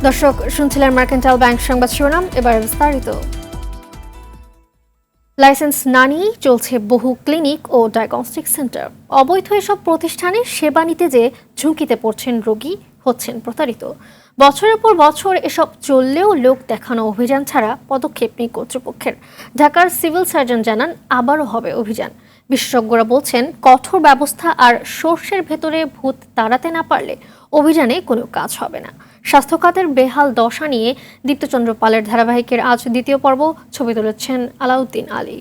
দর্শক শুনছিলেন mercantile bank সংবাদ শিরোনাম, এবার বিস্তারিত। লাইসেন্স না নিয়েই চলছে বহু ক্লিনিক ও ডায়াগনস্টিক সেন্টার। অবৈধ এসব প্রতিষ্ঠানে সেবা নিতে যে ঝুঁকিতে পড়ছেন রোগী, হচ্ছেন প্রতারিত। বছরের পর বছর এসব চললেও লোক দেখানো অভিযান ছাড়া পদক্ষেপ নেই কর্তৃপক্ষের। ঢাকার সিভিল সার্জন জানান আবারও হবে অভিযান। বিশেষজ্ঞরা বলছেন কঠোর ব্যবস্থা আর সর্ষের ভেতরে ভূত তাড়াতে না পারলে অভিযানে কোনো কাজ হবে না। স্বাস্থ্য খাতের বেহাল দশা নিয়ে দীপ্তচন্দ্র পালের ধারাবাহিকের আজ দ্বিতীয় পর্ব, ছবি তুলেছেন আলাউদ্দিন আলী।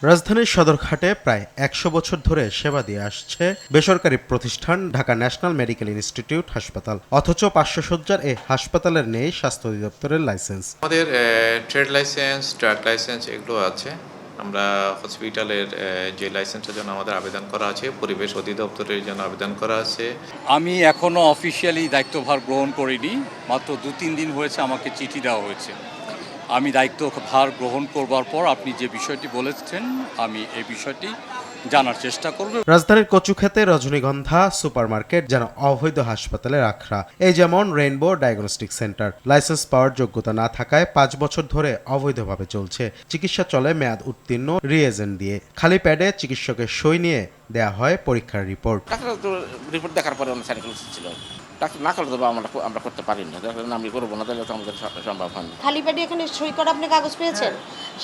রাজধানীর সদরঘাটে প্রায় ১০০ বছর ধরে সেবা দিয়ে আসছে বেসরকারি প্রতিষ্ঠান ঢাকা ন্যাশনাল মেডিকেল ইনস্টিটিউট হাসপাতাল। অথচ ৫০০ শয্যার এই হাসপাতালের নেই স্বাস্থ্য অধিদপ্তরের লাইসেন্স। আমাদের ট্রেড লাইসেন্স, ড্রাগ লাইসেন্স এগুলো আছে। আমরা হসপিটালের যে লাইসেন্সের জন্য আমাদের আবেদন করা আছে, পরিবেশ অধিদপ্তরের জন্য আবেদন করা আছে। আমি এখনও অফিসিয়ালি দায়িত্বভার গ্রহণ করিনি, মাত্র ২-৩ দিন হয়েছে আমাকে চিঠি দেওয়া হয়েছে। আমি দায়িত্বভার গ্রহণ করবার পর আপনি যে বিষয়টি বলেছেন, আমি এই বিষয়টি জানার চেষ্টা করব। রাজধানীর কচুক্ষেতে রজনীগন্ধা সুপারমার্কেট যেন অবৈধ হাসপাতালের আখড়া। এই যেমন রেইনবো ডায়াগনস্টিক সেন্টার। লাইসেন্স পাওয়ার যোগ্যতা না থাকায় ৫ বছর ধরে অবৈধভাবে চলছে। চিকিৎসা চলে মেয়াদ উত্তীর্ণ রিএজেন্ট দিয়ে। খালি প্যাডে চিকিৎসকের সই নিয়ে দেয়া হয় পরীক্ষার রিপোর্ট। রিপোর্ট দেখার পরে সাইকেল ছিল ডাক্তার না করলে তো আমরা করতে পারি না, আমি করবো না, তাহলে তো আমাদের সম্ভব হয় না। খালি প্যাডে এখানে সই করা আপনি কাগজ পেয়েছেন,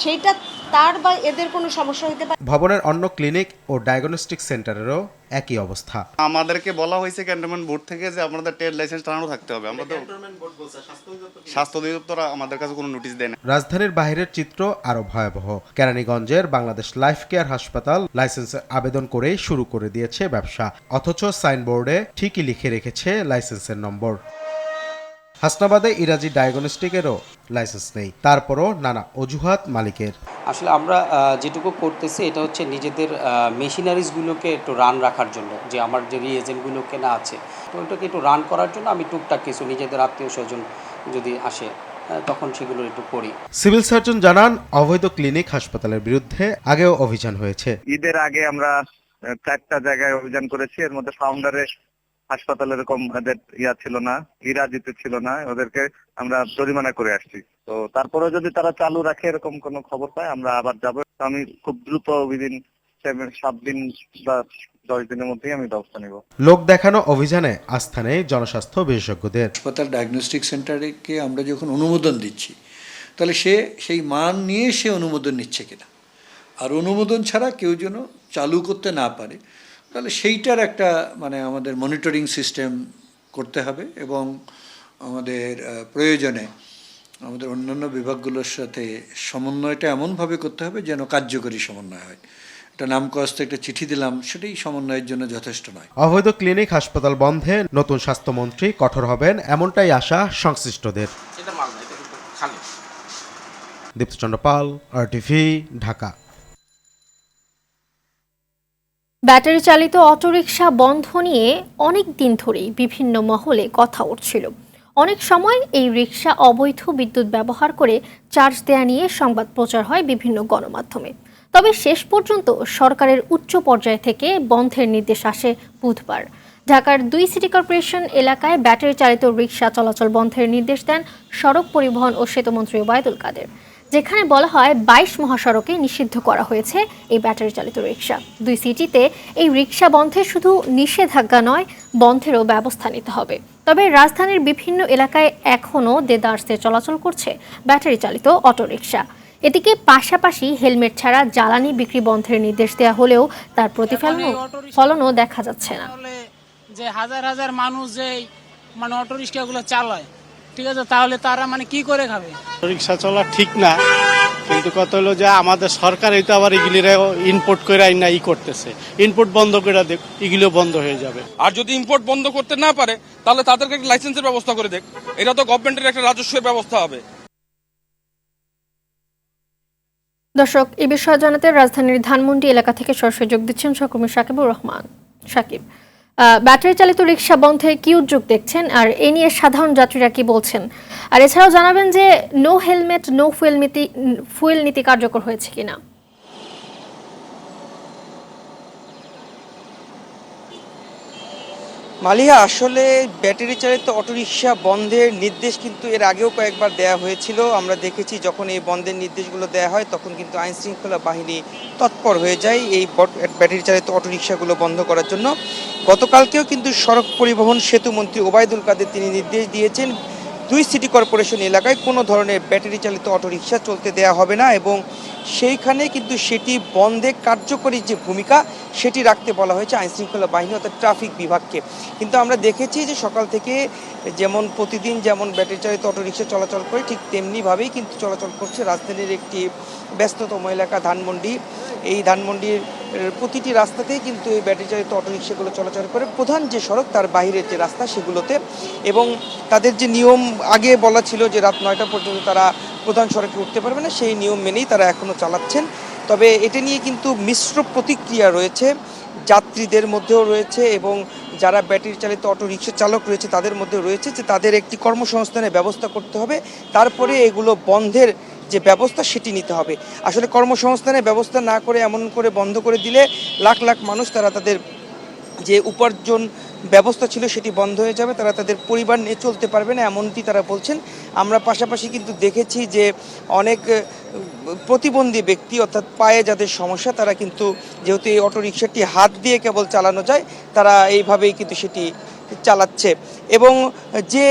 সেইটা তার বা এদের কোনো সমস্যা হতে পারে। ভবনের অন্য ক্লিনিক ও ডায়াগনস্টিক সেন্টারেরও একই অবস্থা। আমাদেরকে বলা হয়েছে ক্যান্টনমেন্ট বোর্ড থেকে যে আমাদের ট্রেড লাইসেন্স টানানো থাকতে হবে। আমরা তো স্বাস্থ্য অধিদপ্তর আমাদের কাছে কোনো নোটিশ দেয় না। রাজধানীর বাইরের চিত্র আরো ভয়াবহ। কেরানীগঞ্জের বাংলাদেশ লাইফ কেয়ার হাসপাতাল লাইসেন্সের আবেদন করেই শুরু করে দিয়েছে ব্যবসা। অথচ সাইনবোর্ডে ঠিকই লিখে রেখেছে লাইসেন্সের নম্বর। হাসনাবাদে ইরাজি ডায়াগনস্টিকেরও লাইসেন্স নেই, তারপরও নানা অজুহাত মালিকের। আসলে আমরা যেটুকু করতেছি এটা হচ্ছে নিজেদের মেশিনারিজগুলোকে একটু রান রাখার জন্য, যে আমার যে রিএজেন্টগুলো কেনা আছে তো ওটাকে একটু রান করার জন্য আমি টুকটাক কিছু নিজেদের আত্মীয় স্বজন যদি আসে তখন সেগুলো একটু করি। সিভিল সার্জন জানান অবৈধ ক্লিনিক হাসপাতালের বিরুদ্ধে আগেও অভিযান হয়েছে। ঈদের আগে আমরা 4টা জায়গায় অভিযান করেছি। এর মধ্যে ফাউন্ডারে হাসপাতালে এরকম এদের ছিল না, ইরাজিতে ছিল না, ওদেরকে আমরা জরিমানা করে আসছি। তো তারপরে যদি তারা চালু রাখে এরকম কোনো খবর পায় আমরা আবার যাবো। আমি খুব দ্রুত উইদিন 7 দিন বা 10 দিনের মধ্যেই আমি ব্যবস্থা নিব। লোক দেখানো অভিযানে আস্থা নেই জনস্বাস্থ্য বিশেষজ্ঞদের। হাসপাতাল ডায়াগনস্টিক সেন্টারকে আমরা যখন অনুমোদন দিচ্ছি, তাহলে সেই মান নিয়ে সে অনুমোদন নিচ্ছে কিনা, আর অনুমোদন ছাড়া কেউ যেন চালু করতে না পারে, তাহলে সেইটার একটা আমাদের মনিটরিং সিস্টেম করতে হবে। এবং আমাদের প্রয়োজনে আমাদের অন্যান্য বিভাগগুলোর সাথে সমন্বয়টা এমনভাবে করতে হবে যেন কার্যকরী সমন্বয় হয়। একটা নামকাস্তে একটা চিঠি দিলাম, সেটাই সমন্বয়ের জন্য যথেষ্ট নয়। অবৈধ ক্লিনিক হাসপাতাল বন্ধে নতুন স্বাস্থ্যমন্ত্রী কঠোর হবেন, এমনটাই আশা সংশ্লিষ্টদের। দীপ্তচন্দ্র পাল, RTV, ঢাকা। ব্যাটারি চালিত অটোরিকশা বন্ধ নিয়ে অনেক দিন ধরেই বিভিন্ন মহলে কথা উঠছিল। অনেক সময় এই রিকশা অবৈধ বিদ্যুৎ ব্যবহার করে চার্জ দেয়া নিয়ে সংবাদ প্রচার হয় বিভিন্ন গণমাধ্যমে। তবে শেষ পর্যন্ত সরকারের উচ্চ পর্যায় থেকে বন্ধের নির্দেশ আসে বুধবার। ঢাকার 2 সিটি কর্পোরেশন এলাকায় ব্যাটারি চালিত রিকশা চলাচল বন্ধের নির্দেশ দেন সড়ক পরিবহন ও সেতুমন্ত্রী ওবায়দুল কাদের, যেখানে বলা হয় 22 মহাসড়কে নিষিদ্ধ করা হয়েছে এই ব্যাটারি চালিত রিকশা। 2 সিটিতে এই রিকশা বন্ধে শুধু নিষেধাজ্ঞা নয়, বন্ধেরও ব্যবস্থা নিতে হবে। তবে রাজধানীর বিভিন্ন এলাকায় এখনও দেদারসে চলাচল করছে ব্যাটারি চালিত অটোরিকশা। এদিকে পাশাপাশি হেলমেট ছাড়া জ্বালানি বিক্রি বন্ধের নির্দেশ দেওয়া হলেও তার প্রতিফলনও দেখা যাচ্ছে না। যে হাজার হাজার মানুষ যে অটোরিকশাগুলো চালায়, ঠিক আছে, তাহলে তারা কি করে খাবে? রিক্সা চলা ঠিক না, কিন্তু কত হলো যে আমাদের সরকার এই তো আবার এগুলিরে ইম্পোর্ট করে আইনা করতেছে। ইম্পোর্ট বন্ধ করে দেখ, এগুলো বন্ধ হয়ে যাবে। আর যদি ইম্পোর্ট বন্ধ করতে না পারে তাহলে তাদেরকে একটা লাইসেন্সের ব্যবস্থা করে দেখ। এটা তো গভর্নমেন্টের একটা রাজস্বের ব্যবস্থা হবে। দর্শক, এই বিষয়ে জানাতে রাজধানীর ধানমন্ডি এলাকা থেকে সরাসরি যোগ দিচ্ছেন সহকর্মী সাকিবুর রহমান। সাকিব, ব্যাটারি চালিত রিকশা বন্ধে কি উদ্যোগ দেখছেন, আর এ নিয়ে সাধারণ যাত্রীরা কি বলছেন? আর এছাড়াও জানাবেন যে নো হেলমেট নো ফুয়েল নীতি কার্যকর হয়েছে কিনা। মালিহা, আসলে ব্যাটারি চালিত অটোরিকশা বন্ধের নির্দেশ কিন্তু এর আগেও কয়েকবার দেয়া হয়েছিল। আমরা দেখেছি যখন এই বন্ধের নির্দেশগুলো দেয়া হয় তখন কিন্তু আইন শৃঙ্খলা বাহিনী তৎপর হয়ে যায় এই ব্যাটারি চালিত অটোরিকশাগুলো বন্ধ করার জন্য। গতকালকেও কিন্তু সড়ক পরিবহন সেতু মন্ত্রী ওবায়দুল কাদের তিনি নির্দেশ দিয়েছেন 2 সিটি কর্পোরেশন এলাকায় কোনো ধরনের ব্যাটারি চালিত অটোরিকশা চলতে দেয়া হবে না এবং সেইখানে কিন্তু সেটি বন্ধে কার্যকরী যে ভূমিকা সেটি রাখতে বলা হয়েছে আইনশৃঙ্খলা বাহিনী অর্থাৎ ট্রাফিক বিভাগকে। কিন্তু আমরা দেখেছি যে সকাল থেকে যেমন প্রতিদিন যেমন ব্যাটারি চালিত অটোরিকশা চলাচল করে ঠিক তেমনিভাবেই কিন্তু চলাচল করছে রাজধানীর একটি ব্যস্ততম এলাকা ধানমন্ডি। এই ধানমন্ডির প্রতিটি রাস্তাতেই কিন্তু এই ব্যাটারি চালিত অটোরিকশাগুলো চলাচল করে প্রধান যে সড়ক তার বাইরের যে রাস্তা সেগুলোতে, এবং তাদের যে নিয়ম আগে বলা ছিল যে রাত 9টা পর্যন্ত তারা প্রধান সড়কে উঠতে পারবে না, সেই নিয়ম মেনেই তারা এখনও চালাচ্ছেন। তবে এটা নিয়ে কিন্তু মিশ্র প্রতিক্রিয়া রয়েছে, যাত্রীদের মধ্যেও রয়েছে এবং যারা ব্যাটারি চালিত অটোরিকশা চালক রয়েছে তাদের মধ্যে রয়েছে যে তাদের একটি কর্মসংস্থানের ব্যবস্থা করতে হবে, তারপরে এগুলো বন্ধের যে ব্যবস্থা সেটি নিতে হবে। আসলে কর্মসংস্থানের ব্যবস্থা না করে এমন করে বন্ধ করে দিলে লাখ লাখ মানুষ তারা তাদের যে উপার্জন ব্যবস্থা ছিল সেটি বন্ধ হয়ে যাবে, তারা তাদের পরিবার নিয়ে চলতে পারবে না, এমনটি তারা বলছেন। আমরা পাশাপাশি কিন্তু দেখেছি যে অনেক প্রতিবন্ধী ব্যক্তি অর্থাৎ পায়ে যাদের সমস্যা তারা কিন্তু যেহেতু এই অটোরিকশাটি হাত দিয়ে কেবল চালানো যায় তারা এইভাবেই কিন্তু সেটি চালাচ্ছে। এবং যে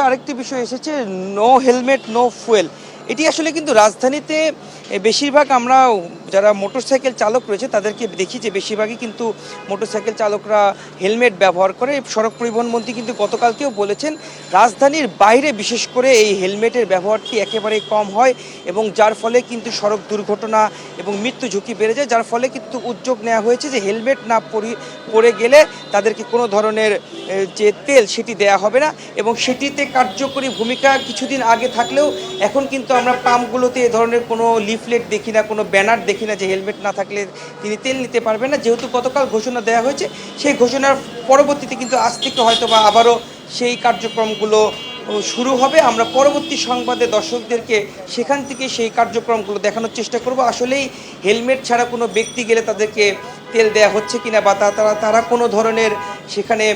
আরেকটি বিষয় এসেছে নো হেলমেট নো ফুয়েল, এটি আসলে কিন্তু রাজধানীতে বেশিরভাগ আমরা যারা মোটরসাইকেল চালক রয়েছে তাদেরকে দেখি যে বেশিরভাগই কিন্তু মোটরসাইকেল চালকরা হেলমেট ব্যবহার করে। সড়ক পরিবহন মন্ত্রী কিন্তু গতকালকেও বলেছেন রাজধানীর বাইরে বিশেষ করে এই হেলমেটের ব্যবহারটি একেবারেই কম হয় এবং যার ফলে কিন্তু সড়ক দুর্ঘটনা এবং মৃত্যু ঝুঁকি বেড়ে যায়, যার ফলে কিন্তু উদ্যোগ নেওয়া হয়েছে যে হেলমেট না পরে গেলে তাদেরকে কোনো ধরনের যে তেল সেটি দেয়া হবে না এবং সেটিতে কার্যকরী ভূমিকা কিছুদিন আগে থাকলেও এখন কিন্তু আমরা পাম্পগুলোতে এ ধরনের কোনো লিফলেট দেখি না, কোনো ব্যানার দেখি না যে হেলমেট না থাকলে তিনি তেল নিতে পারবেন না। যেহেতু গতকাল ঘোষণা দেওয়া হয়েছে সেই ঘোষণার পরবর্তীতে কিন্তু আজ থেকে হয়তো বা আবারও সেই কার্যক্রমগুলো শুরু হবে। আমরা পরবর্তী সংবাদে দর্শকদেরকে সেখান থেকে সেই কার্যক্রমগুলো দেখানোর চেষ্টা করব। আসলেই হেলমেট ছাড়া কোনো ব্যক্তি গেলে তাদেরকে তেল দেয়া হচ্ছে কিনা বা তারা কোনো ধরনের সেখানে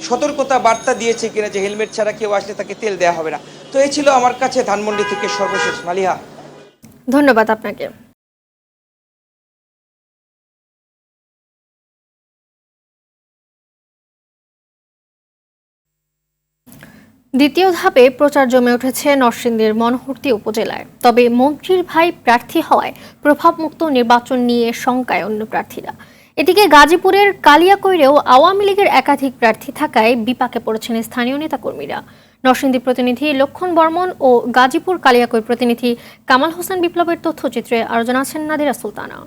সতর্কতা বার্তা দিয়েছে কিনা যে হেলমেট ছাড়া কেউ আসলে তাকে তেল দেওয়া হবে না। তো এই ছিল আমার কাছে ধানমন্ডি থেকে সর্বশেষ। মালিহা, ধন্যবাদ আপনাকে। দ্বিতীয় ধাপে প্রচার জমে উঠেছে নরসিংদীর মনোহরদী উপজেলায়। তবে মন্ত্রীর ভাই প্রার্থী হওয়ায় প্রভাবমুক্ত নির্বাচন নিয়ে শঙ্কায় অন্য প্রার্থীরা। এদিকে গাজীপুরের কালিয়াকৈরেও আওয়ামী লীগের একাধিক প্রার্থী থাকায় বিপাকে পড়েছেন স্থানীয় নেতাকর্মীরা। নরসিংদী প্রতিনিধি লক্ষণ বর্মন ও গাজীপুর কালিয়াকৈর প্রতিনিধি কামাল হোসেন বিপ্লবের তথ্যচিত্রে আরও জানাচ্ছেন নাদিরা সুলতানা।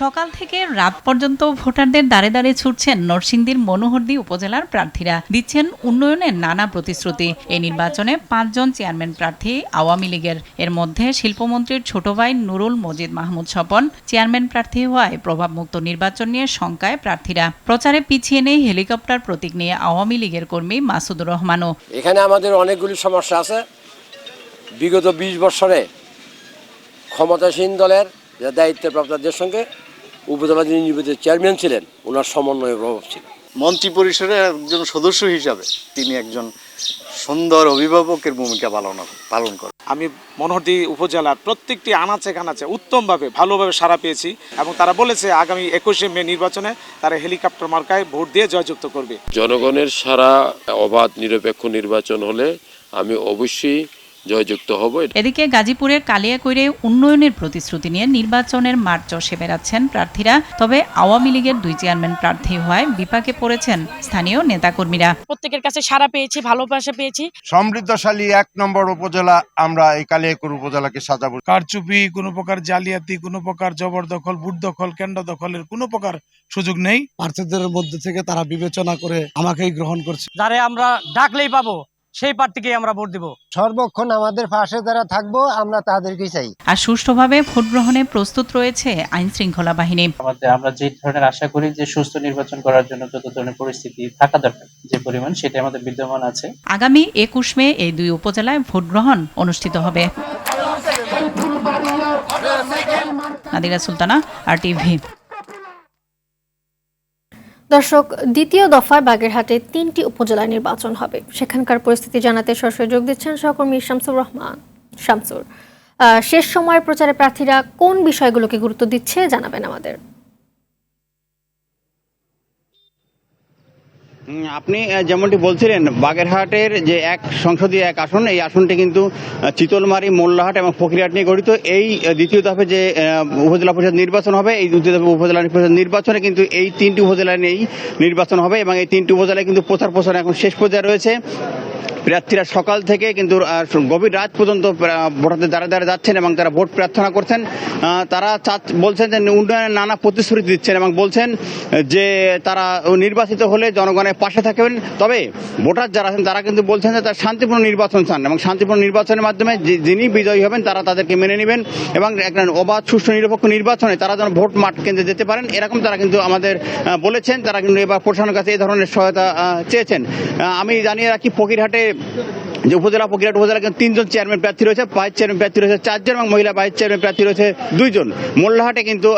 সকাল থেকে রাত পর্যন্ত ভোটারদের দাঁড়ে দাঁড়ে ছুটছেন নরসিংদীর মনোহরদী উপজেলার প্রার্থীরা, দিচ্ছেন উন্নয়নের নানা প্রতিশ্রুতি। এই নির্বাচনে 5 জন চেয়ারম্যান প্রার্থী আওয়ামী লীগের। এর মধ্যে শিল্পমন্ত্রীর ছোট ভাই নুরুল মজিদ মাহমুদ স্বপন চেয়ারম্যান প্রার্থী হওয়ায় প্রভাবমুক্ত নির্বাচন নিয়ে শঙ্কায় প্রার্থীরা। প্রচারে পিছিয়ে নেই হেলিকপ্টার প্রতীক নিয়ে আওয়ামী লীগের কর্মী মাসুদুর রহমানও। এখানে আমাদের অনেকগুলি সমস্যা আছে। বিগত 20 বছরে ক্ষমতাসীন দলের যে দায়িত্বপ্রাপ্তদের সঙ্গে উপজেলা যিনি নির্বাচিত চেয়ারম্যান ছিলেন ওনার সমন্বয়ের অভাব ছিল। মন্ত্রী পরিষদের একজন সদস্য হিসাবে তিনি একজন সুন্দর অভিভাবকের ভূমিকা পালন করেন। আমি মনোহরদী উপজেলার প্রত্যেকটি আনাচে কানাচে উত্তমভাবে ভালোভাবে সাড়া পেয়েছি এবং তারা বলেছে আগামী 21শে মে নির্বাচনে তারা হেলিকপ্টার মার্কায় ভোট দিয়ে জয়যুক্ত করবে। জনগণের সারা অবাধ নিরপেক্ষ নির্বাচন হলে আমি অবশ্যই জয়যুক্ত হব। এদিকে গাজীপুরের কালিয়াকৈরে উন্নয়নের প্রতিশ্রুতি নিয়ে নির্বাচনের মাঠ চষে বেড়াচ্ছেন প্রার্থীরা। তবে আওয়ামী লীগের 2 চেয়ারম্যান প্রার্থী হওয়ায় বিপাকে পড়েছেন স্থানীয় নেতাকর্মীরা। প্রত্যেকের কাছে সাড়া পেয়েছি, ভালোবাসা পেয়েছি। সমৃদ্ধশালী 1 নম্বর উপজেলা আমরা এই কালিয়াকৈর উপজেলাকে সাজাবো। কারচুপি, কোনো প্রকার জালিয়াতি, কোনো প্রকার জবরদখল, বুট দখল, কেন্দ্র দখলের কোনো প্রকার সুযোগ নেই। প্রার্থীদের মধ্যে থেকে তারা বিবেচনা করে আমাকেই গ্রহণ করছে। যারে আমরা ডাকলেই পাবো সেই প্রার্থীকে আমরা ভোট দেব। সর্বক্ষণ আমাদের পাশে যারা থাকবো আমরা তাদেরকেই চাই। আর সুষ্ঠুভাবে ভোট গ্রহণে প্রস্তুত রয়েছে আইন শৃঙ্খলা বাহিনী। আমরা যে ধরনের আশা করি যে সুস্থ নির্বাচন করার জন্য যত ধরনের পরিস্থিতি থাকা দরকার যে পরিমাণ সেটা আমাদের বিদ্যমান আছে। আগামী 21 মে এই 2 উপজেলায় ভোট গ্রহণ অনুষ্ঠিত হবে। নাদিরা সুলতানা, RTV। দর্শক, দ্বিতীয় দফায় বাগেরহাটে 3টি উপজেলা নির্বাচন হবে। সেখানকার পরিস্থিতি জানাতে সরাসরি যোগ দিচ্ছেন সহকর্মী শামসুর রহমান। শামসুর, শেষ সময়ের প্রচারে প্রার্থীরা কোন বিষয়গুলোকে গুরুত্ব দিচ্ছে জানাবেন আমাদের। আপনি যেমনটি বলছিলেন, বাগেরহাটের যে এক সংসদীয় এক আসন, এই আসনটি কিন্তু চিতলমারী, মোল্লাহাট এবং ফকিরহাট নিয়ে গঠিত। এই দ্বিতীয় দফে যে উপজেলা পরিষদ নির্বাচন হবে, এই দ্বিতীয় দফে উপজেলা পরিষদ নির্বাচনে কিন্তু এই 3টি উপজেলা নিয়েই নির্বাচন হবে এবং এই 3টি উপজেলায় কিন্তু প্রচার এখন শেষ পর্যায়ে রয়েছে। প্রার্থীরা সকাল থেকে কিন্তু গভীর রাত পর্যন্ত ভোটারদের দ্বারা দ্বারা যাচ্ছেন এবং তারা ভোট প্রার্থনা করছেন। তারা বলছেন যে উন্নয়নের নানা প্রতিশ্রুতি দিচ্ছেন এবং বলছেন যে তারা নির্বাচিত হলে জনগণের পাশে থাকবেন। তবে ভোটার যারা আছেন তারা কিন্তু বলছেন যে তারা শান্তিপূর্ণ নির্বাচন চান এবং শান্তিপূর্ণ নির্বাচনের মাধ্যমে যিনি বিজয়ী হবেন তারা তাদেরকে মেনে নেবেন এবং একটা অবাধ, সুষ্ঠু, নিরপেক্ষ নির্বাচনে তারা যেন ভোট মাঠ কেন্দ্রে যেতে পারেন, এরকম তারা কিন্তু আমাদের বলেছেন। তারা কিন্তু এবার প্রশাসনের কাছে এই ধরনের সহায়তা চেয়েছেন। আমি জানিয়ে রাখি, ফকিরহাটে যে উপজেলা, ফকিরহাট উপজেলা কিন্তু 3জন চেয়ারম্যান প্রার্থী রয়েছে, ভাইস চেয়ারম্যান প্রার্থী রয়েছে 4 জন এবং মহিলা ভাইস চেয়ারম্যান প্রার্থী রয়েছে 2 জন। মোল্লাহাটে কিন্তু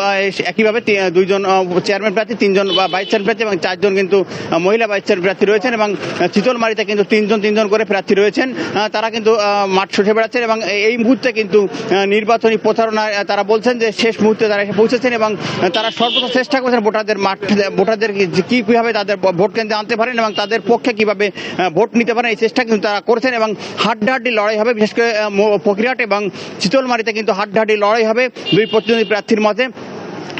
একইভাবে 2 জন চেয়ারম্যান প্রার্থী, 3 জন ভাইস চেয়ারম্যান প্রার্থী এবং 4 জন কিন্তু মহিলা ভাইস চেয়ারম্যান প্রার্থী রয়েছেন এবং চিতলমারিতে কিন্তু 3 জন করে প্রার্থী রয়েছেন। তারা কিন্তু মাঠ ছুটে বেড়াচ্ছেন এবং এই মুহূর্তে কিন্তু নির্বাচনী প্রচারণা তারা বলছেন যে শেষ মুহূর্তে তারা এসে পৌঁছেছেন এবং তারা সর্বোচ্চ চেষ্টা করছেন ভোটারদের কিভাবে তাদের ভোট কেন্দ্রে আনতে পারেন এবং তাদের পক্ষে কিভাবে ভোট নিতে পারেন, এই চেষ্টা কিন্তু তারা করছেন এবং হাড্ডাহাড্ডি লড়াই হবে। বিশেষ করে ফকিরহাট এবং চিতলমারিতে কিন্তু হাড্ডাহাড্ডি লড়াই হবে 2 প্রতিদ্বন্দ্বী প্রার্থীর মধ্যে।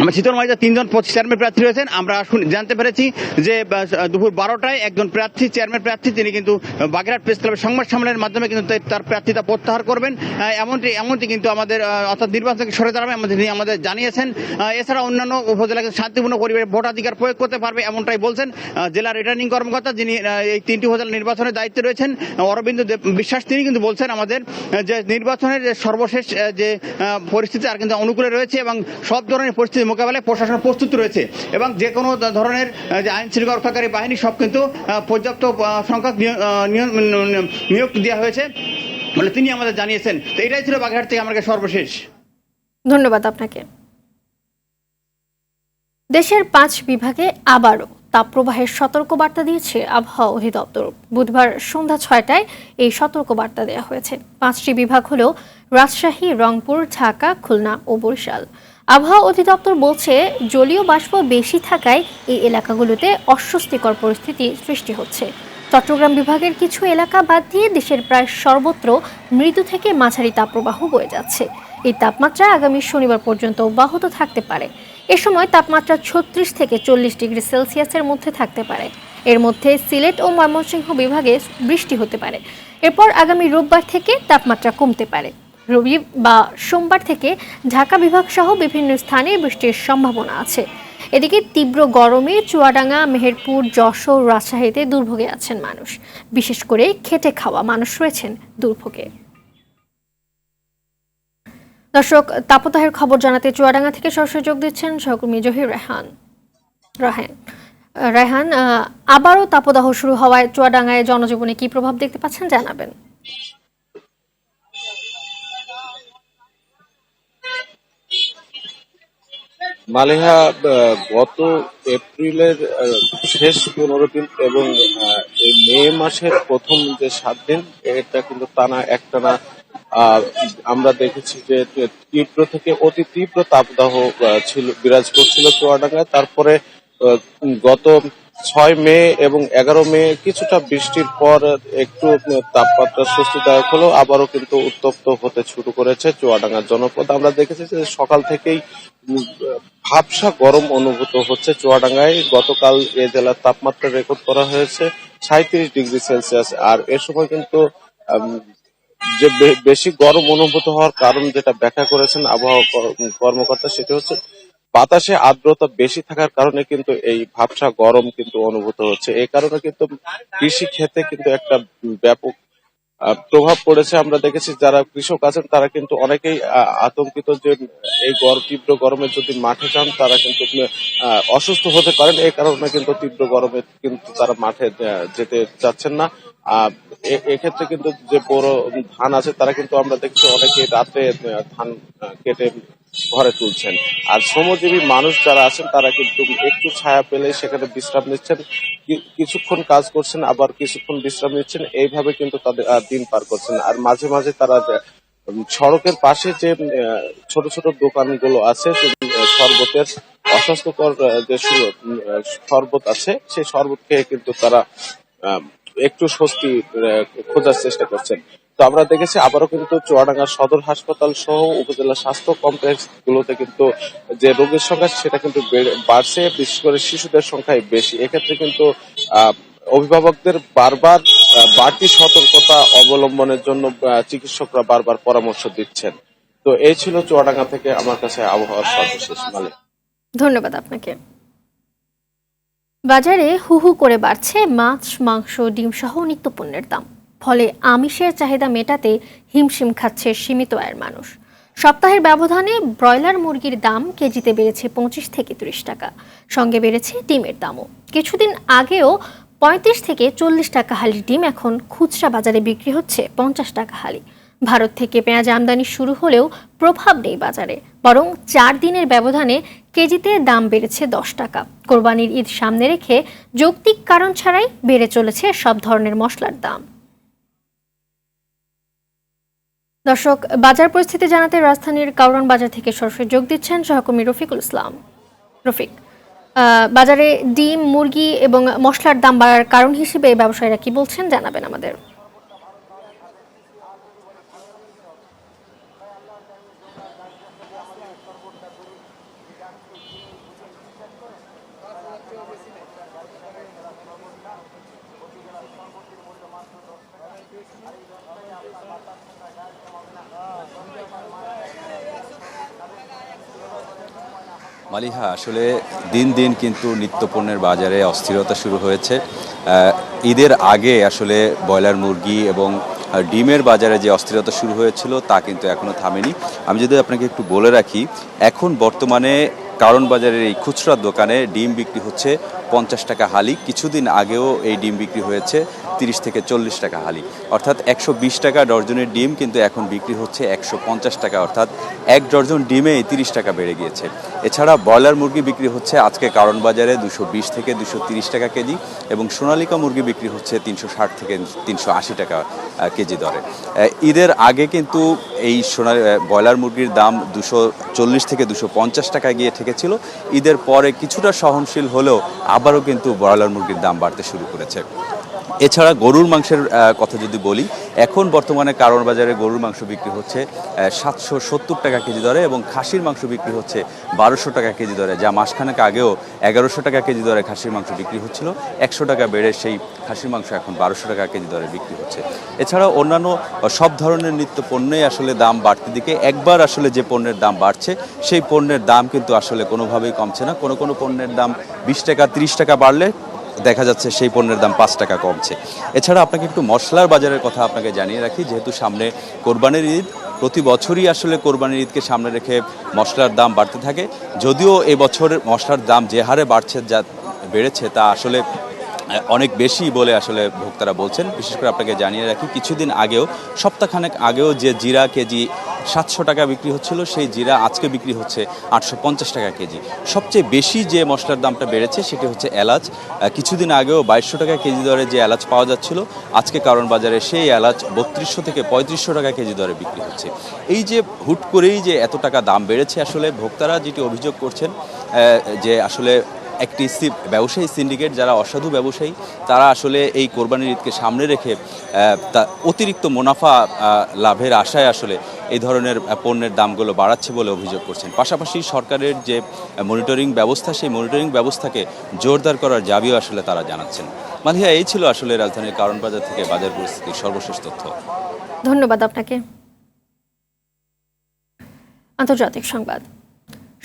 আমরা চিতলমারিতে 3 জন চেয়ারম্যান প্রার্থী রয়েছেন। আমরা জানতে পেরেছি যে দুপুর 12টায় একজন প্রার্থী, চেয়ারম্যান প্রার্থী, তিনি কিন্তু বাগেরহাট প্রেস ক্লাবের সংবাদ সম্মেলনের মাধ্যমে কিন্তু তার প্রার্থিতা প্রত্যাহার করবেন, এমনটি কিন্তু আমাদের অর্থাৎ নির্বাচন থেকে সরে দাঁড়াবে তিনি আমাদের জানিয়েছেন। এছাড়া অন্যান্য উপজেলাকে শান্তিপূর্ণ পরিবেশে ভোটাধিকার প্রয়োগ করতে পারবে এমনটাই বলছেন জেলা রিটার্নিং কর্মকর্তা, যিনি এই 3টি উপজেলা নির্বাচনের দায়িত্বে রয়েছেন, অরবিন্দ বিশ্বাস। তিনি কিন্তু বলছেন আমাদের যে নির্বাচনের যে সর্বশেষ যে পরিস্থিতি আর কিন্তু অনুকূলে রয়েছে এবং সব ধরনের পরিস্থিতি মোকাবেলায় প্রশাসন প্রস্তুত রয়েছে এবং যে কোনো ধরনের যে আইন শৃঙ্খলা রক্ষাকারী বাহিনী সব কিন্তু পর্যাপ্ত সংখ্যক নিয়োগ দেওয়া হয়েছে বলে তিনি আমাদের জানিয়েছেন। তো এটাই ছিল বাগেরহাট থেকে আমার কাছে সর্বশেষ। ধন্যবাদ আপনাকে। দেশের 5 বিভাগে আবারও তাপপ্রবাহের সতর্কবার্তা দিয়েছে আবহাওয়া অধিদপ্তর। বুধবার সন্ধ্যা 6টায় এই সতর্কবার্তা দেওয়া হয়েছে। 5টি বিভাগ হলো রাজশাহী, রংপুর, ঢাকা, খুলনা ও বরিশাল। আবহাওয়া অধিদপ্তর বলছে, জলীয় বাষ্প বেশি থাকায় এই এলাকাগুলোতে অস্বস্তিকর পরিস্থিতি সৃষ্টি হচ্ছে। চট্টগ্রাম বিভাগের কিছু এলাকা বাদ দিয়ে দেশের প্রায় সর্বত্র মৃদু থেকে মাঝারি তাপপ্রবাহ বয়ে যাচ্ছে। এই তাপমাত্রা আগামী শনিবার পর্যন্ত অব্যাহত থাকতে পারে। এ সময় তাপমাত্রা 36 থেকে 40 ডিগ্রি সেলসিয়াসের মধ্যে থাকতে পারে। এর মধ্যে সিলেট ও ময়মনসিংহ বিভাগে বৃষ্টি হতে পারে। এরপর আগামী রোববার থেকে তাপমাত্রা কমতে পারে। রবি বা সোমবার থেকে ঢাকা বিভাগ সহ বিভিন্ন স্থানে বৃষ্টির সম্ভাবনা আছে। এদিকে তীব্র গরমে চুয়াডাঙ্গা, মেহেরপুর, যশোর, রাজশাহীতে দুর্ভোগে আছেন মানুষ। বিশেষ করে খেটে খাওয়া মানুষ রয়েছেন দুর্ভোগে। দর্শক, তাপদাহের খবর জানাতে চুয়াডাঙ্গা থেকে সরাসরি যোগ দিচ্ছেন সহকর্মী জহির রায়হান। আবারও তাপদাহ শুরু হওয়ায় চুয়াডাঙ্গায় জনজীবনে কি প্রভাব দেখতে পাচ্ছেন জানাবেন। মালিহা, গত এপ্রিলের শেষ 15 দিন এবং এই মে মাসের প্রথম যে 7 দিন, এটা কিন্তু একটানা আমরা দেখেছি যে তীব্র থেকে অতি তীব্র তাপদাহ বিরাজ করছিল চুয়াডাঙ্গায়। তারপরে গত 6 মে এবং 11 মে কিছুটা বৃষ্টির পর একটু তাপমাত্রা স্বস্তিদায়ক হলো, আবারও কিন্তু উত্তপ্ত হতে শুরু করেছে চুয়াডাঙ্গার জনপদ। আমরা দেখেছি যে সকাল থেকেই ভাবসা গরম অনুভূত হচ্ছে চুয়াডাঙ্গায়। গতকাল এ জেলার তাপমাত্রা রেকর্ড করা হয়েছে 37 ডিগ্রি সেলসিয়াস। আর এ সময় কিন্তু যে বেশি গরম অনুভূত হওয়ার কারণ যেটা ব্যাখ্যা করেছেন আবহাওয়া কর্মকর্তা, সেটা হচ্ছে বাতাসে আর্দ্রতা বেশি থাকার কারণে কিন্তু এই ভাবসা গরম কিন্তু অনুভূত হচ্ছে। এই কারণে কিন্তু কৃষি ক্ষেত্রে কিন্তু একটা ব্যাপক প্রভাব পড়েছে। আমরা দেখেছি যারা কৃষক আছেন তারা কিন্তু অনেকেই আতঙ্কিত যে এই তীব্র গরমে যদি মাঠে যান তারা কিন্তু অসুস্থ হতে পারেন। এই কারণে কিন্তু তীব্র গরমে কিন্তু তারা মাঠে যেতে চাচ্ছেন না। এক্ষেত্রে কিন্তু যে বড় ধান আছে তারা কিন্তু আমরা দেখছি অনেকে রাতে ধান কেটে ঘরে তুলছেন। আর শ্রমজীবী মানুষ যারা আছেন তারা কিন্তু একটু ছায়া পেলে সেখানে বিশ্রাম নিচ্ছেন, কিছুক্ষণ কাজ করছেন, আবার কিছুক্ষণ বিশ্রাম নিচ্ছেন, এইভাবে কিন্তু তাদের দিন পার করছেন। আর মাঝে মাঝে তারা সড়কের পাশে যে ছোট ছোট দোকানগুলো আছে, শরবতের অস্বাস্থ্যকর যে শরবত আছে, সেই শরবত খেয়ে কিন্তু তারা একটু স্বস্তি খোঁজার চেষ্টা করছেন। তো আমরা দেখেছি আবারও কিন্তু চুয়াডাঙ্গা সদর হাসপাতাল সহ উপজেলা স্বাস্থ্য কমপ্লেক্স গুলোতে কিন্তু যে রোগীর সংখ্যা সেটা কিন্তু বাড়ছে, বিশেষ করে শিশুদের সংখ্যাই বেশি। এক্ষেত্রে কিন্তু অভিভাবকদের বারবার বাড়তি সতর্কতা অবলম্বনের জন্য চিকিৎসকরা বারবার পরামর্শ দিচ্ছেন। তো এই ছিল চুয়াডাঙ্গা থেকে আমার কাছে আবহাওয়ার সর্বশেষ। ধন্যবাদ আপনাকে। বাজারে হু হু করে বাড়ছে মাছ, মাংস, ডিম সহ নিত্যপণ্যের দাম। ফলে আমিষের চাহিদা মেটাতে হিমশিম খাচ্ছে সীমিত আয়ের মানুষ। সপ্তাহের ব্যবধানে ব্রয়লার মুরগির দাম কেজিতে বেড়েছে 25 থেকে 30 টাকা। সঙ্গে বেড়েছে ডিমের দামও। কিছুদিন আগেও 35 থেকে 40 টাকা হালির ডিম এখন খুচরা বাজারে বিক্রি হচ্ছে 50 টাকা হালি। ভারত থেকে পেঁয়াজ আমদানি শুরু হলেও প্রভাব নেই বাজারে, বরং 4 দিনের ব্যবধানে কেজিতে দাম বেড়েছে 10 টাকা। কোরবানির ঈদ সামনে রেখে যৌক্তিক কারণ ছাড়াই বেড়ে চলেছে সব ধরনের মশলার দাম। দর্শক, বাজার পরিস্থিতি জানাতে রাজধানীর কাউরান বাজার থেকে সরাসরি যোগ দিচ্ছেন সহকর্মী রফিকুল ইসলাম। রফিক, বাজারে ডিম, মুরগি এবং মশলার দাম বাড়ার কারণ হিসেবে ব্যবসায়ীরা কি বলছেন জানাবেন আমাদের। মালিহা, আসলে দিন দিন কিন্তু নিত্যপণ্যের বাজারে অস্থিরতা শুরু হয়েছে। ঈদের আগে আসলে ব্রয়লার মুরগি এবং ডিমের বাজারে যে অস্থিরতা শুরু হয়েছিল তা কিন্তু এখনও থামেনি। আমি যদি আপনাকে একটু বলে রাখি, এখন বর্তমানে কারণ বাজারের এই খুচরা দোকানে ডিম বিক্রি হচ্ছে 50 টাকা হালি। কিছুদিন আগেও এই ডিম বিক্রি হয়েছে 30 থেকে 40 টাকা হালি, অর্থাৎ 120 টাকা ডজনের ডিম কিন্তু এখন বিক্রি হচ্ছে 150 টাকা, অর্থাৎ 1 ডজন ডিমে 30 টাকা বেড়ে গিয়েছে। এছাড়া ব্রয়লার মুরগি বিক্রি হচ্ছে আজকে কারণ বাজারে 220 থেকে 230 টাকা কেজি এবং সোনালিকা মুরগি বিক্রি হচ্ছে 360 থেকে 380 টাকা কেজি দরে। ঈদের আগে কিন্তু এই ব্রয়লার মুরগির দাম 240 থেকে 250 টাকা গিয়ে ঠেকেছিল। ঈদের পরে কিছুটা সহনশীল হলেও আবারও কিন্তু ব্রয়লার মুরগির দাম বাড়তে শুরু করেছে। এছাড়া গরুর মাংসের কথা যদি বলি, এখন বর্তমানে কারণ বাজারে গরুর মাংস বিক্রি হচ্ছে 770 টাকা কেজি দরে এবং খাসির মাংস বিক্রি হচ্ছে 1200 টাকা কেজি দরে, যা মাসখানেক আগেও 1100 টাকা কেজি দরে খাসির মাংস বিক্রি হচ্ছিল। 100 টাকা বেড়ে সেই খাসির মাংস এখন 1200 টাকা কেজি দরে বিক্রি হচ্ছে। এছাড়াও অন্যান্য সব ধরনের নিত্য পণ্যেই আসলে দাম বাড়তে দিকে। একবার আসলে যে পণ্যের দাম বাড়ছে সেই পণ্যের দাম কিন্তু আসলে কোনোভাবেই কমছে না। কোনো কোনো পণ্যের দাম 20 টাকা 30 টাকা বাড়লে দেখা যাচ্ছে সেই পণ্যের দাম 5 টাকা কমছে। এছাড়া আপনাকে একটু মশলার বাজারের কথা আপনাকে জানিয়ে রাখি, যেহেতু সামনে কোরবানির ঈদ, প্রতি বছরই আসলে কোরবানির ঈদকে সামনে রেখে মশলার দাম বাড়তে থাকে। যদিও এবছর মশলার দাম যে হারে বেড়েছে তা আসলে অনেক বেশি বলে আসলে ভোক্তারা বলছেন। বিশেষ করে আপনাকে জানিয়ে রাখি, কিছুদিন আগেও, সপ্তাহখানেক আগেও যে জিরা কেজি 700 টাকা বিক্রি হচ্ছিল, সেই জিরা আজকে বিক্রি হচ্ছে 850 টাকা কেজি। সবচেয়ে বেশি যে মশলার দামটা বেড়েছে সেটি হচ্ছে এলাচ। কিছুদিন আগেও 2200 টাকা কেজি দরে যে এলাচ পাওয়া যাচ্ছিল, আজকে কারণ বাজারে সেই এলাচ 3200 থেকে 3500 টাকা কেজি দরে বিক্রি হচ্ছে। এই যে হুট করেই যে এত টাকা দাম বেড়েছে, আসলে ভোক্তারা যেটি অভিযোগ করছেন যে আসলে একটি ব্যবসায়ী সিন্ডিকেট, যারা অসাধু ব্যবসায়ী, তারা আসলে এই কোরবানির ঈদকে সামনে রেখে অতিরিক্ত মুনাফা লাভের আশায় আসলে এই ধরনের পণ্যের দামগুলো বাড়াচ্ছে বলে অভিযোগ করছেন। পাশাপাশি সরকারের যে মনিটরিং ব্যবস্থা, সেই মনিটরিং ব্যবস্থাকে জোরদার করার দাবিও আসলে তারা জানাচ্ছেন। মালিহা, এই ছিল আসলে রাজধানীর কারণ বাজার থেকে বাজার পরিস্থিতির সর্বশেষ তথ্য। ধন্যবাদ আপনাকে। আন্তর্জাতিক সংবাদ।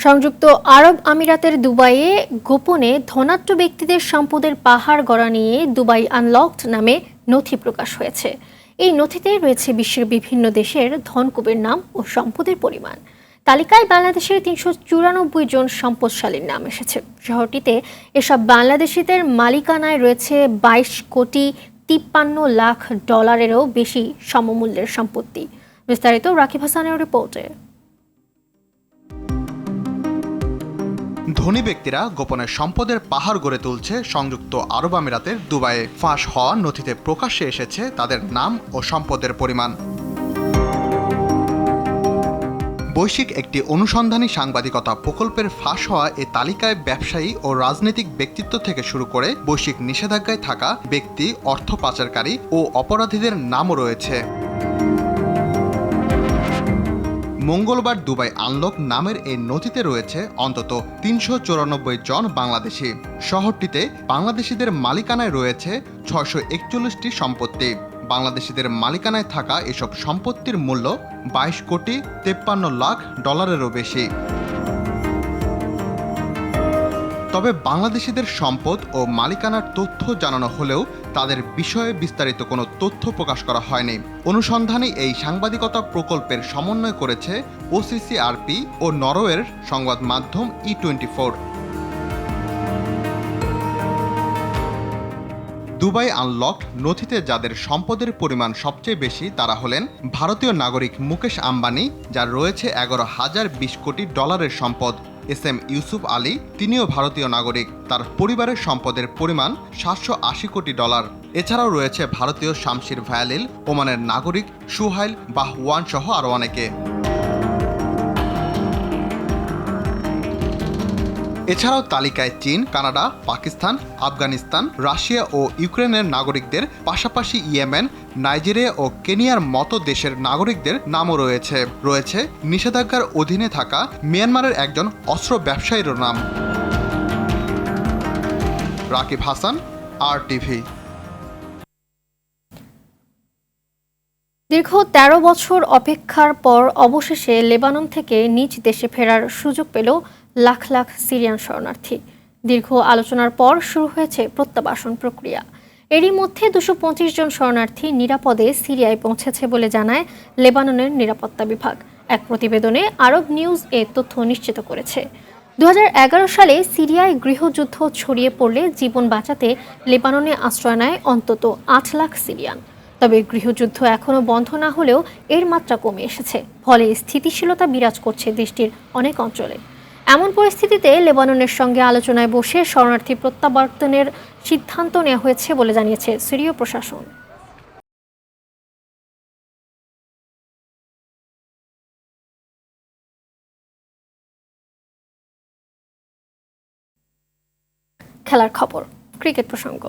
সংযুক্ত আরব আমিরাতের দুবাইয়ে গোপনে ধনাঢ্য ব্যক্তিদের সম্পদের পাহাড় গড়া নিয়ে দুবাই আনলকড নামে নথি প্রকাশ হয়েছে। এই নথিতে রয়েছে বিশ্বের বিভিন্ন দেশের ধনকুবের নাম ও সম্পদের পরিমাণ। তালিকায় বাংলাদেশের 394 জন সম্পদশালীর নাম এসেছে। শহরটিতে এসব বাংলাদেশিদের মালিকানায় রয়েছে 22 কোটি 53 লাখ ডলারেরও বেশি সমমূল্যের সম্পত্তি। বিস্তারিত রাকিব হাসানের রিপোর্টে। ধনী ব্যক্তিরা গোপনে সম্পদের পাহাড় গড়ে তুলছে সংযুক্ত আরব আমিরাতের দুবাইয়ে। ফাঁস হওয়া নথিতে প্রকাশ্যে এসেছে তাদের নাম ও সম্পদের পরিমাণ। বৈশ্বিক একটি অনুসন্ধানী সাংবাদিকতা প্রকল্পের ফাঁস হওয়া এ তালিকায় ব্যবসায়ী ও রাজনৈতিক ব্যক্তিত্ব থেকে শুরু করে বৈশ্বিক নিষেধাজ্ঞায় থাকা ব্যক্তি, অর্থ পাচারকারী ও অপরাধীদের নামও রয়েছে। মঙ্গলবার দুবাই আনলক নামের এই নথিতে রয়েছে অন্তত ৩৯৪ জন বাংলাদেশি। শহরটিতে বাংলাদেশিদের মালিকানায় রয়েছে ৬৪১টি সম্পত্তি। বাংলাদেশিদের মালিকানায় থাকা এসব সম্পত্তির মূল্য ২২ কোটি ৫৩ লাখ ডলারেরও বেশি। তবে বাংলাদেশিদের সম্পদ ও মালিকানার তথ্য জানানো হলেও তাদের বিষয়ে বিস্তারিত কোনো তথ্য প্রকাশ করা হয়নি। অনুসন্ধানী এই সাংবাদিকতা প্রকল্পের সমন্বয় করেছে OCCRP ও নরওয়ের সংবাদ মাধ্যম E24। দুবাই আনলক নথিতে যাদের সম্পদের পরিমাণ সবচেয়ে বেশি তারা হলেন ভারতীয় নাগরিক মুকেশ আম্বানি, যার রয়েছে ১১,০২০ কোটি ডলারের সম্পদ। SM ইউসুফ আলী, তিনিও ভারতীয় নাগরিক, তার পরিবারের সম্পদের পরিমাণ ৭৮০ কোটি ডলার। এছাড়াও রয়েছে ভারতীয় শামশির ভায়ালিল, ওমানের নাগরিক সুহাইল বাহওয়ান সহ আরও অনেকে। এছাড়াও তালিকায় চীন, কানাডা, পাকিস্তান, আফগানিস্তান, রাশিয়া ও ইউক্রেনের নাগরিকদের পাশাপাশি ইয়েমেন, নাইজেরিয়া ও কেনিয়ার মতো দেশের নাগরিকদের নামও রয়েছে। রয়েছে নিষেধাজ্ঞার অধীনে থাকা মিয়ানমারের একজন অস্ত্র ব্যবসায়ীরও নাম। রাকিব হাসান, RTV। দীর্ঘ ১৩ বছর অপেক্ষার পর অবশেষে লেবানন থেকে নিজ দেশে ফেরার সুযোগ পেল লাখ লাখ সিরিয়ান শরণার্থী। দীর্ঘ আলোচনার পর শুরু হয়েছে প্রত্যাবাসন প্রক্রিয়া। এরই মধ্যে ২২৫ জন শরণার্থী নিরাপদে সিরিয়ায় পৌঁছেছে বলে জানায় লেবাননের নিরাপত্তা বিভাগ। এক প্রতিবেদনে আরব নিউজ এ তথ্য নিশ্চিত করেছে। ২০১১ সালে সিরিয়ায় গৃহযুদ্ধ ছড়িয়ে পড়লে জীবন বাঁচাতে লেবাননে আশ্রয় নেয় অন্তত ৮ লাখ সিরিয়ান। তবে গৃহযুদ্ধ এখনও বন্ধ না হলেও এর মাত্রা কমে এসেছে, ফলে স্থিতিশীলতা বিরাজ করছে দেশটির অনেক অঞ্চলে। এমন পরিস্থিতিতে লেবাননের সঙ্গে আলোচনায় বসে শরণার্থী প্রত্যাবর্তনের সিদ্ধান্ত নেওয়া হয়েছে বলে জানিয়েছে সিরীয় প্রশাসন। খেলার খবর, ক্রিকেট প্রসঙ্গ।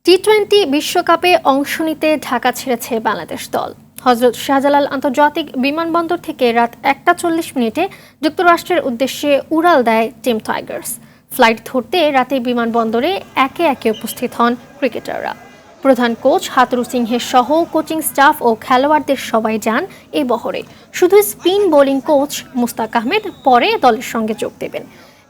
টি-20 বিশ্বকাপে অংশ নিতে ঢাকা ছেড়েছে বাংলাদেশ দল। হযরত শাহজালাল আন্তর্জাতিক বিমানবন্দর থেকে রাত ১টা ৪০ যুক্তরাষ্ট্রের উদ্দেশ্যে উড়াল দেয় টিম টাইগার্স। ফ্লাইট ধরতে রাতে বিমানবন্দরে একে একে উপস্থিত হন ক্রিকেটাররা। প্রধান কোচ হাতুরু সিংহের সহ কোচিং স্টাফ ও খেলোয়াড়দের সবাই যান এই বহরে। শুধু spin bowling coach Mushtaq Ahmed পরে দলের সঙ্গে যোগ দেবেন।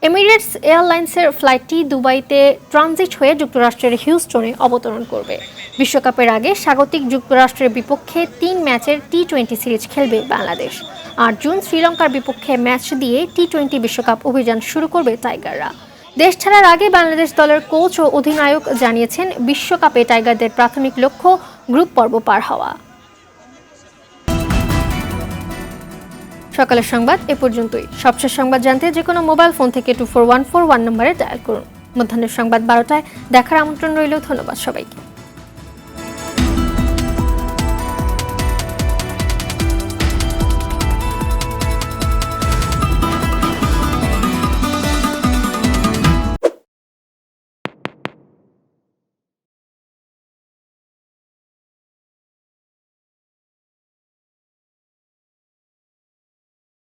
এমিরেটস এয়ারলাইন্সের ফ্লাইটটি দুবাইতে ট্রানজিট হয়ে যুক্তরাষ্ট্রের হিউস্টনে অবতরণ করবে। বিশ্বকাপের আগে স্বাগতিক যুক্তরাষ্ট্রের বিপক্ষে ৩ ম্যাচের টি-20 সিরিজ খেলবে বাংলাদেশ। ৮ জুন শ্রীলঙ্কার বিপক্ষে ম্যাচ দিয়ে টি-20 বিশ্বকাপ অভিযান শুরু করবে টাইগাররা। দেশ ছাড়ার আগে বাংলাদেশ দলের কোচ ও অধিনায়ক জানিয়েছেন, বিশ্বকাপে টাইগারদের প্রাথমিক লক্ষ্য গ্রুপ পর্ব পার হওয়া। সকালের সংবাদ এ পর্যন্তই। সবশেষ সংবাদ জানতে যে কোনো মোবাইল ফোন থেকে 24141 নম্বরে ডায়াল করুন। মধ্যাহ্নের সংবাদ 12টায় দেখার আমন্ত্রণ রইল। ধন্যবাদ সবাইকে।